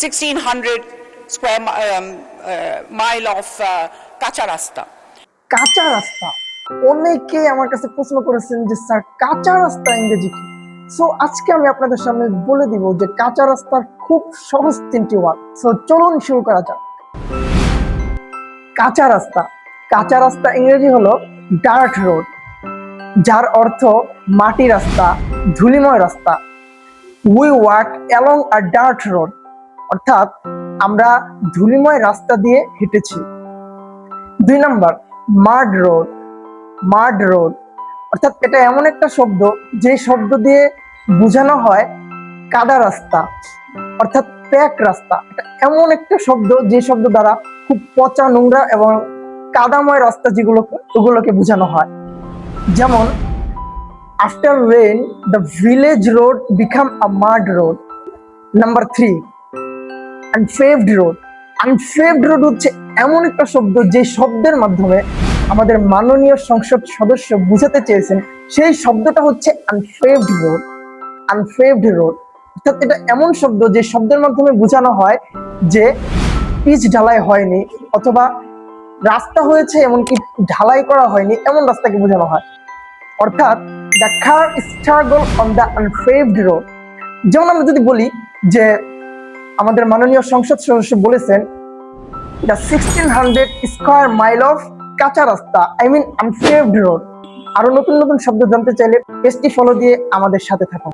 1600 square mile of কাঁচা রাস্তা। কাঁচা রাস্তা, অনেকে আমার কাছে প্রশ্ন করেছেন যে স্যার কাঁচা রাস্তা ইংরেজি কি? সো আজকে আমি আপনাদের সামনে বলে দিব যে কাঁচা রাস্তার খুব সহজ 3টি ওয়ার্ড। সো চলুন শুরু করা যাক। কাঁচা রাস্তা, কাঁচা রাস্তা ইংরেজি হলো ডার্ট রোড, যার অর্থ মাটি রাস্তা, ধুলিময় রাস্তা। We walk along a dirt road, অর্থাৎ আমরা ধুলিময় রাস্তা দিয়ে হেঁটেছি। 2 number, mud road. Mud road অর্থাৎ এটা এমন একটা শব্দ যে শব্দ দিয়ে বোঝানো হয় কাদা রাস্তা, অর্থাৎ প্যাক রাস্তা। এটা এমন একটা শব্দ যে শব্দ দ্বারা খুব পচা, নোংরা এবং কাদাময় রাস্তা ওগুলোকে বোঝানো হয়। যেমন after rain the village road become a mud road. Number 3, unpaved road. Unpaved road হচ্ছে এমন একটা শব্দ যে শব্দের মাধ্যমে আমাদের মাননীয় সংসদ সদস্য বুঝাতে চেয়েছেন সেই শব্দটা হচ্ছে আনপেভড রোড। আনপেভড রোড অর্থাৎ এটা এমন শব্দ যে শব্দের মাধ্যমে বোঝানো হয় যে পিচ ঢালাই হয়নি, অথবা রাস্তা হয়েছে এমনকি ঢালাই করা হয়নি এমন রাস্তাকে বোঝানো হয়। অর্থাৎ the car struggle on the unpaved road. যেমন আমরা যদি বলি যে আমাদের মাননীয় সংসদ সদস্য বলেছেন দ্য 1600 স্কয়ার মাইল অফ কাঁচা রাস্তা, আই মিন আনপেভড রোড। আরো নতুন নতুন শব্দ জানতে চাইলে পেজটি ফলো দিয়ে আমাদের সাথে থাকুন।